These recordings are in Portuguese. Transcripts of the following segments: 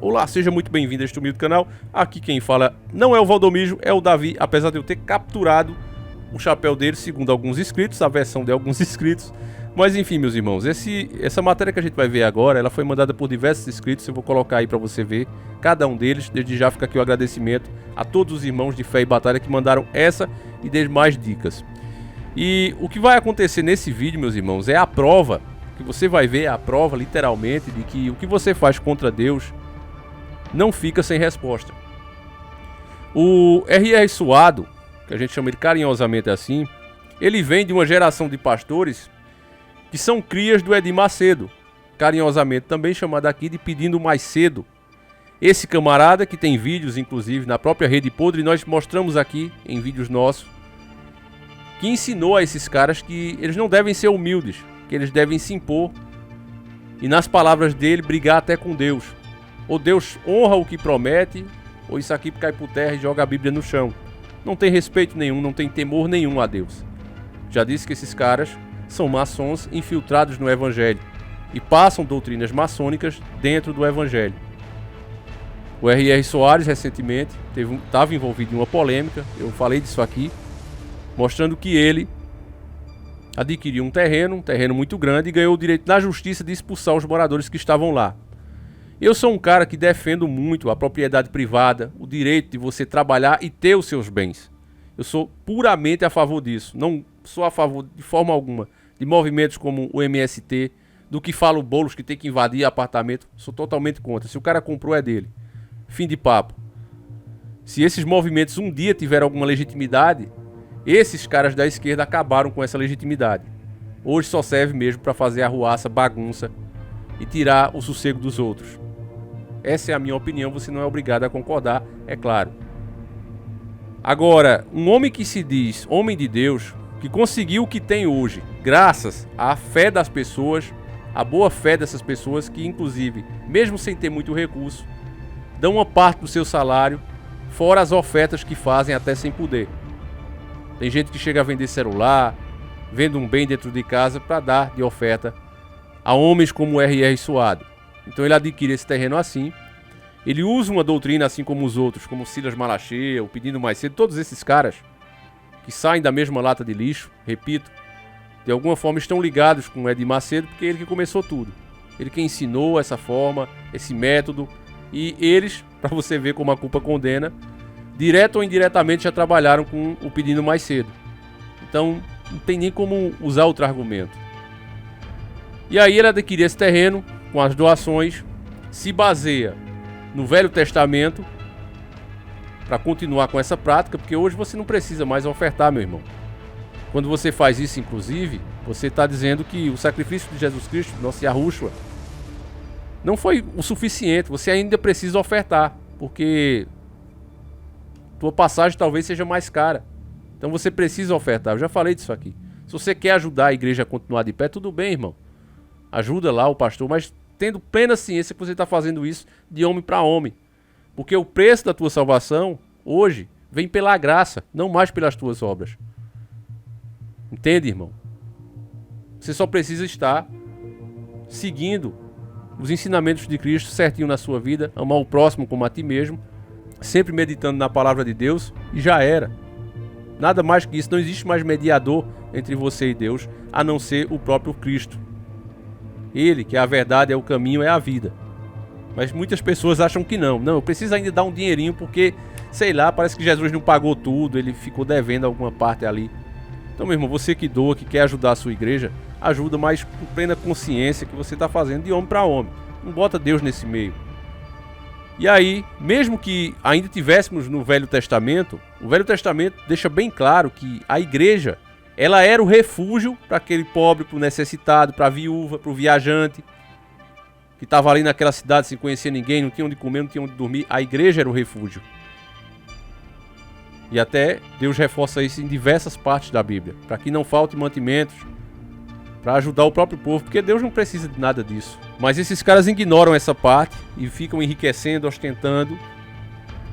Olá, seja muito bem-vindo a este humilde canal. Aqui quem fala não é o Valdomijo, é o Davi, apesar de eu ter capturado o chapéu dele, segundo alguns inscritos, a versão de alguns inscritos. Mas enfim, meus irmãos, essa matéria que a gente vai ver agora, ela foi mandada por diversos inscritos, eu vou colocar aí pra você ver cada um deles. Desde já fica aqui o agradecimento a todos os irmãos de fé e batalha que mandaram essa e demais dicas. E o que vai acontecer nesse vídeo, meus irmãos, é a prova, que você vai ver a prova literalmente de que o que você faz contra Deus não fica sem resposta. O R.R. Suado, que a gente chama ele carinhosamente assim, ele vem de uma geração de pastores que são crias do Edir Macedo, carinhosamente também chamado aqui de Pedindo Mais Cedo. Esse camarada que tem vídeos, inclusive, na própria Rede Podre, nós mostramos aqui em vídeos nossos, que ensinou a esses caras que eles não devem ser humildes, que eles devem se impor e, nas palavras dele, brigar até com Deus. Ou Deus honra o que promete, ou isso aqui cai por terra e joga a Bíblia no chão. Não tem respeito nenhum, não tem temor nenhum a Deus. Já disse que esses caras são maçons infiltrados no Evangelho e passam doutrinas maçônicas dentro do Evangelho. O R.R. Soares recentemente estava envolvido em uma polêmica, eu falei disso aqui, mostrando que ele adquiriu um terreno muito grande e ganhou o direito na justiça de expulsar os moradores que estavam lá. Eu sou um cara que defendo muito a propriedade privada, o direito de você trabalhar e ter os seus bens. Eu sou puramente a favor disso. Não sou a favor de forma alguma de movimentos como o MST, do que fala o Boulos que tem que invadir apartamento. Sou totalmente contra. Se o cara comprou, é dele. Fim de papo. Se esses movimentos um dia tiveram alguma legitimidade, esses caras da esquerda acabaram com essa legitimidade. Hoje só serve mesmo para fazer arruaça, bagunça e tirar o sossego dos outros. Essa é a minha opinião, você não é obrigado a concordar, é claro. Agora, um homem que se diz homem de Deus, que conseguiu o que tem hoje, graças à fé das pessoas, à boa fé dessas pessoas que, inclusive, mesmo sem ter muito recurso, dão uma parte do seu salário, fora as ofertas que fazem até sem poder. Tem gente que chega a vender celular, vende um bem dentro de casa para dar de oferta a homens como o R.R. Suado. Então ele adquire esse terreno assim, ele usa uma doutrina assim como os outros, como Silas Malachi, o Pedindo Mais Cedo, todos esses caras que saem da mesma lata de lixo, repito, de alguma forma estão ligados com o Edir Macedo, porque é ele que começou tudo. Ele que ensinou essa forma, esse método, e eles, para você ver como a culpa condena, direto ou indiretamente já trabalharam com o Pedindo Mais Cedo. Então não tem nem como usar outro argumento. E aí ele adquire esse terreno com as doações, se baseia no Velho Testamento para continuar com essa prática, porque hoje você não precisa mais ofertar, meu irmão. Quando você faz isso, inclusive, você está dizendo que o sacrifício de Jesus Cristo, nosso Yahushua, não foi o suficiente, você ainda precisa ofertar, porque tua passagem talvez seja mais cara. Então você precisa ofertar, eu já falei disso aqui. Se você quer ajudar a igreja a continuar de pé, tudo bem, irmão. Ajuda lá o pastor, mas tendo plena ciência que você está fazendo isso de homem para homem. Porque o preço da tua salvação, hoje, vem pela graça, não mais pelas tuas obras. Entende, irmão? Você só precisa estar seguindo os ensinamentos de Cristo certinho na sua vida, amar o próximo como a ti mesmo, sempre meditando na palavra de Deus, e já era. Nada mais que isso, não existe mais mediador entre você e Deus, a não ser o próprio Cristo. Ele, que é a verdade, é o caminho, é a vida. Mas muitas pessoas acham que não. Não, eu preciso ainda dar um dinheirinho porque, sei lá, parece que Jesus não pagou tudo, ele ficou devendo alguma parte ali. Então, meu irmão, você que doa, que quer ajudar a sua igreja, ajuda, mas com plena consciência que você está fazendo de homem para homem. Não bota Deus nesse meio. E aí, mesmo que ainda tivéssemos no Velho Testamento, o Velho Testamento deixa bem claro que a igreja, ela era o refúgio para aquele pobre, para o necessitado, para a viúva, para o viajante, que estava ali naquela cidade sem conhecer ninguém, não tinha onde comer, não tinha onde dormir. A igreja era o refúgio. E até Deus reforça isso em diversas partes da Bíblia, para que não falte mantimentos, para ajudar o próprio povo, porque Deus não precisa de nada disso. Mas esses caras ignoram essa parte e ficam enriquecendo, ostentando,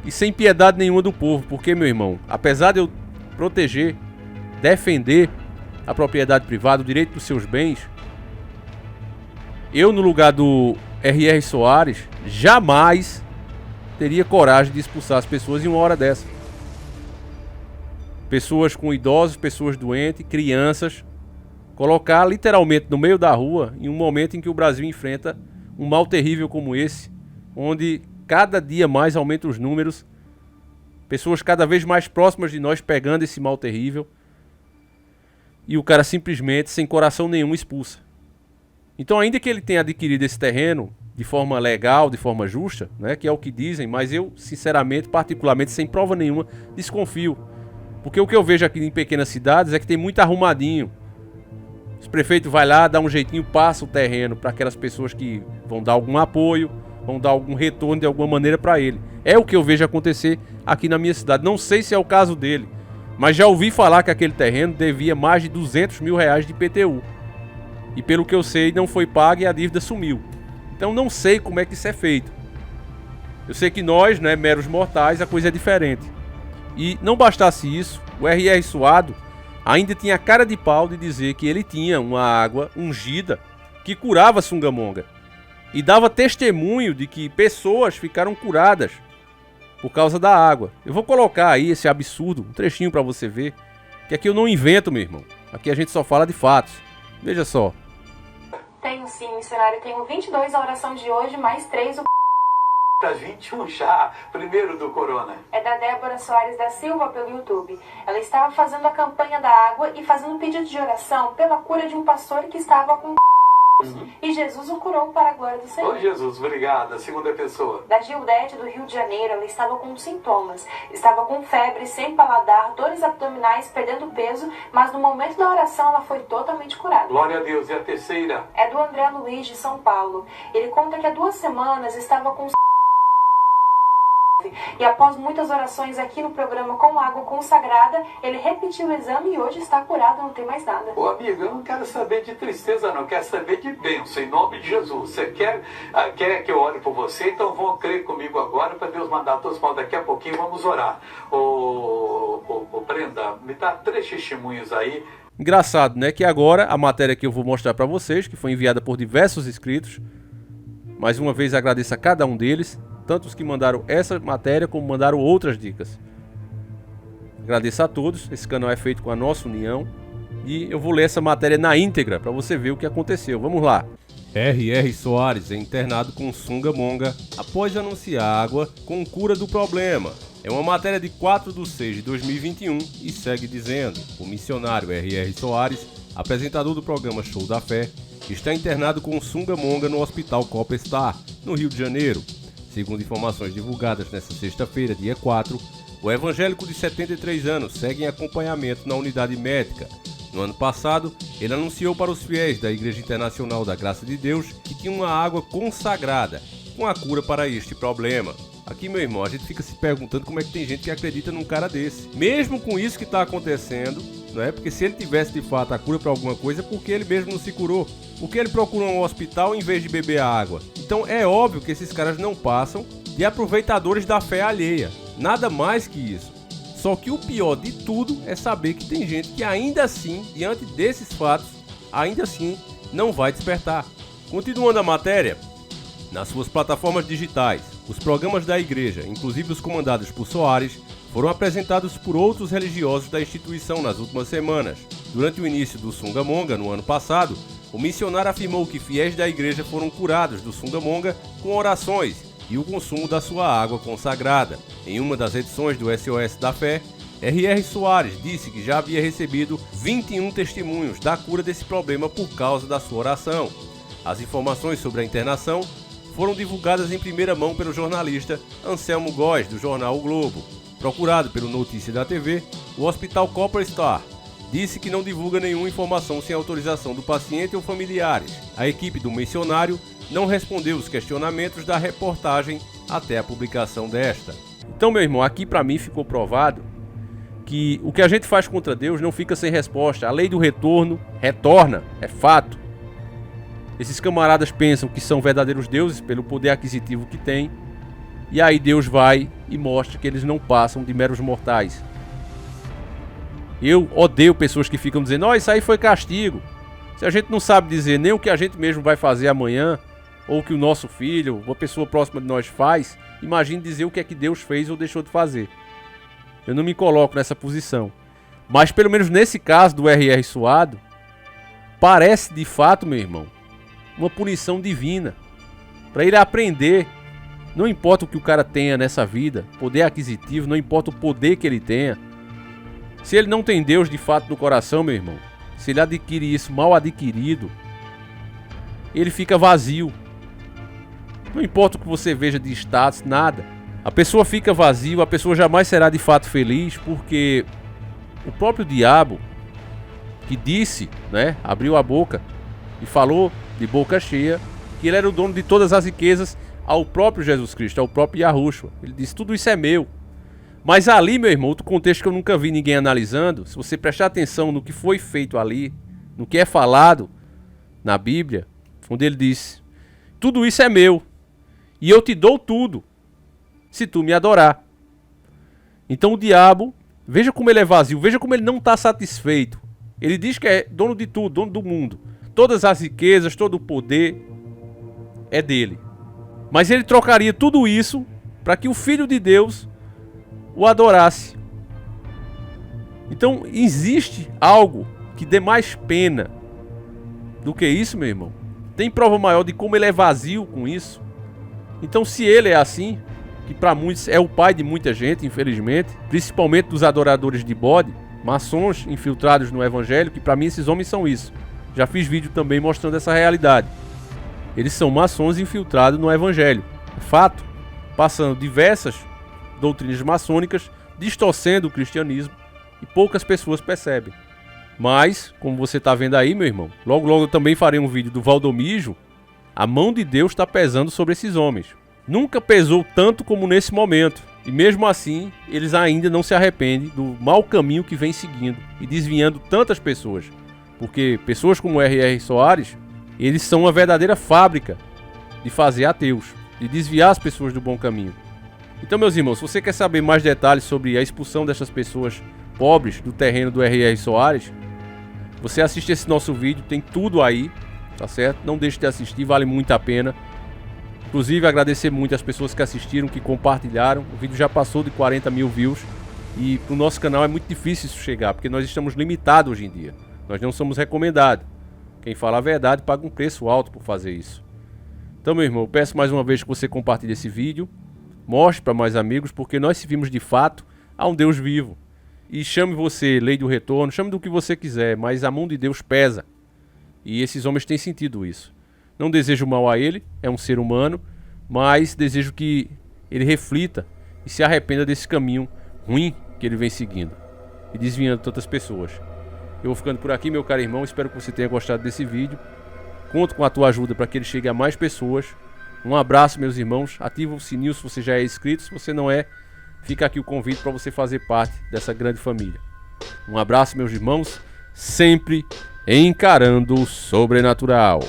e sem piedade nenhuma do povo, porque, meu irmão, apesar de eu proteger, defender a propriedade privada, o direito dos seus bens, eu, no lugar do R.R. Soares jamais teria coragem de expulsar as pessoas em uma hora dessa. Pessoas com idosos, pessoas doentes, crianças, colocar literalmente no meio da rua em um momento em que o Brasil enfrenta um mal terrível como esse, onde cada dia mais aumentam os números, pessoas cada vez mais próximas de nós pegando esse mal terrível, e o cara simplesmente, sem coração nenhum, expulsa. Então, ainda que ele tenha adquirido esse terreno de forma legal, de forma justa, né, que é o que dizem, mas eu, sinceramente, particularmente, sem prova nenhuma, desconfio. Porque o que eu vejo aqui em pequenas cidades é que tem muito arrumadinho. Os prefeitos vai lá, dá um jeitinho, passa o terreno para aquelas pessoas que vão dar algum apoio, vão dar algum retorno de alguma maneira para ele. É o que eu vejo acontecer aqui na minha cidade. Não sei se é o caso dele, mas já ouvi falar que aquele terreno devia mais de 200 mil reais de IPTU. E pelo que eu sei, não foi pago e a dívida sumiu. Então não sei como é que isso é feito. Eu sei que nós, né, meros mortais, a coisa é diferente. E não bastasse isso, o R.R. Suado ainda tinha cara de pau de dizer que ele tinha uma água ungida que curava Sungamonga. E dava testemunho de que pessoas ficaram curadas por causa da água. Eu vou colocar aí esse absurdo, um trechinho para você ver, que aqui eu não invento, meu irmão. Aqui a gente só fala de fatos. Veja só. Tenho sim, missionário. Tenho 22 a oração de hoje, mais 3 o... Tá 21 já, primeiro do corona. É da Débora Soares da Silva pelo YouTube. Ela estava fazendo a campanha da água e fazendo um pedido de oração pela cura de um pastor que estava com... E Jesus o curou para a glória do Senhor. Ô Jesus, obrigada. Segunda pessoa. Da Gildete, do Rio de Janeiro, ela estava com sintomas. Estava com febre, sem paladar, dores abdominais, perdendo peso, mas no momento da oração ela foi totalmente curada. Glória a Deus. E a terceira? É do André Luiz, de São Paulo. Ele conta que há 2 semanas estava com... E após muitas orações aqui no programa com água consagrada, ele repetiu o exame e hoje está curado, não tem mais nada. Ô amigo, eu não quero saber de tristeza não, eu quero saber de bênção, em nome de Jesus. Você quer que eu ore por você? Então vão crer comigo agora para Deus mandar todos mal. Daqui a pouquinho vamos orar. Ô Brenda, me dá 3 testemunhos aí. Engraçado, né, que agora a matéria que eu vou mostrar para vocês, que foi enviada por diversos inscritos, mais uma vez agradeço a cada um deles, tanto os que mandaram essa matéria como mandaram outras dicas. Agradeço a todos, esse canal é feito com a nossa união e eu vou ler essa matéria na íntegra para você ver o que aconteceu. Vamos lá. R.R. Soares é internado com Sungamonga após anunciar água com cura do problema. É uma matéria de 4/6/2021 e segue dizendo: o missionário R.R. Soares, apresentador do programa Show da Fé, está internado com Sungamonga no Hospital Copper Star, no Rio de Janeiro. Segundo informações divulgadas nesta sexta-feira, dia 4, o evangélico de 73 anos segue em acompanhamento na unidade médica. No ano passado, ele anunciou para os fiéis da Igreja Internacional da Graça de Deus que tinha uma água consagrada com a cura para este problema. Aqui, meu irmão, a gente fica se perguntando como é que tem gente que acredita num cara desse. Mesmo com isso que está acontecendo, não é? Porque se ele tivesse de fato a cura para alguma coisa, por que ele mesmo não se curou? Por que ele procurou um hospital em vez de beber a água? Então é óbvio que esses caras não passam de aproveitadores da fé alheia. Nada mais que isso. Só que o pior de tudo é saber que tem gente que ainda assim, diante desses fatos, ainda assim não vai despertar. Continuando a matéria, nas suas plataformas digitais, os programas da igreja, inclusive os comandados por Soares, foram apresentados por outros religiosos da instituição nas últimas semanas. Durante o início do Sungamonga, no ano passado, o missionário afirmou que fiéis da igreja foram curados do Sungamonga com orações e o consumo da sua água consagrada. Em uma das edições do SOS da Fé, R.R. Soares disse que já havia recebido 21 testemunhos da cura desse problema por causa da sua oração. As informações sobre a internação foram divulgadas em primeira mão pelo jornalista Anselmo Góes, do jornal O Globo. Procurado pelo Notícia da TV, o Hospital Copper Star disse que não divulga nenhuma informação sem autorização do paciente ou familiares. A equipe do missionário não respondeu os questionamentos da reportagem até a publicação desta. Então, meu irmão, aqui para mim ficou provado que o que a gente faz contra Deus não fica sem resposta. A lei do retorno retorna, é fato. Esses camaradas pensam que são verdadeiros deuses pelo poder aquisitivo que têm, e aí Deus vai e mostra que eles não passam de meros mortais. Eu odeio pessoas que ficam dizendo: "Ó, isso aí foi castigo". Se a gente não sabe dizer nem o que a gente mesmo vai fazer amanhã, ou que o nosso filho, uma pessoa próxima de nós faz, imagine dizer o que é que Deus fez ou deixou de fazer. Eu não me coloco nessa posição. Mas pelo menos nesse caso do R.R. Suado, parece de fato, meu irmão, uma punição divina. Para ele aprender, não importa o que o cara tenha nessa vida, poder aquisitivo, não importa o poder que ele tenha. Se ele não tem Deus de fato no coração, meu irmão, se ele adquire isso mal adquirido, ele fica vazio. Não importa o que você veja de status, nada. A pessoa fica vazio, a pessoa jamais será de fato feliz, porque o próprio diabo, que disse, né, abriu a boca e falou de boca cheia, que ele era o dono de todas as riquezas ao próprio Jesus Cristo, ao próprio Yahushua. Ele disse, tudo isso é meu. Mas ali, meu irmão, outro contexto que eu nunca vi ninguém analisando, se você prestar atenção no que foi feito ali, no que é falado na Bíblia, onde ele diz, tudo isso é meu, e eu te dou tudo, se tu me adorar. Então o diabo, veja como ele é vazio, veja como ele não está satisfeito. Ele diz que é dono de tudo, dono do mundo. Todas as riquezas, todo o poder é dele. Mas ele trocaria tudo isso para que o Filho de Deus o adorasse. Então existe algo que dê mais pena do que isso, meu irmão? Tem prova maior de como ele é vazio com isso? Então se ele é assim, que para muitos é o pai de muita gente, infelizmente, principalmente dos adoradores de bode, maçons infiltrados no evangelho, que para mim esses homens são isso. Já fiz vídeo também mostrando essa realidade. Eles são maçons infiltrados no evangelho. É fato. Passando diversas doutrinas maçônicas, distorcendo o cristianismo, e poucas pessoas percebem. Mas, como você está vendo aí, meu irmão, logo logo eu também farei um vídeo do Valdomijo. A mão de Deus está pesando sobre esses homens. Nunca pesou tanto como nesse momento. E mesmo assim, eles ainda não se arrependem do mau caminho que vem seguindo e desviando tantas pessoas. Porque pessoas como R.R. Soares, eles são uma verdadeira fábrica de fazer ateus, de desviar as pessoas do bom caminho. Então, meus irmãos, se você quer saber mais detalhes sobre a expulsão dessas pessoas pobres do terreno do R.R. Soares, você assiste esse nosso vídeo, tem tudo aí, tá certo? Não deixe de assistir, vale muito a pena. Inclusive, agradecer muito as pessoas que assistiram, que compartilharam. O vídeo já passou de 40 mil views. E pro nosso canal é muito difícil isso chegar, porque nós estamos limitados hoje em dia. Nós não somos recomendados. Quem fala a verdade paga um preço alto por fazer isso. Então, meu irmão, eu peço mais uma vez que você compartilhe esse vídeo. Mostre para mais amigos, porque nós servimos de fato a um Deus vivo. E chame você, lei do retorno, chame do que você quiser, mas a mão de Deus pesa. E esses homens têm sentido isso. Não desejo mal a ele, é um ser humano, mas desejo que ele reflita e se arrependa desse caminho ruim que ele vem seguindo e desviando tantas pessoas. Eu vou ficando por aqui, meu caro irmão, espero que você tenha gostado desse vídeo. Conto com a tua ajuda para que ele chegue a mais pessoas. Um abraço, meus irmãos, ativa o sininho se você já é inscrito, se você não é, fica aqui o convite para você fazer parte dessa grande família. Um abraço, meus irmãos, sempre encarando o sobrenatural.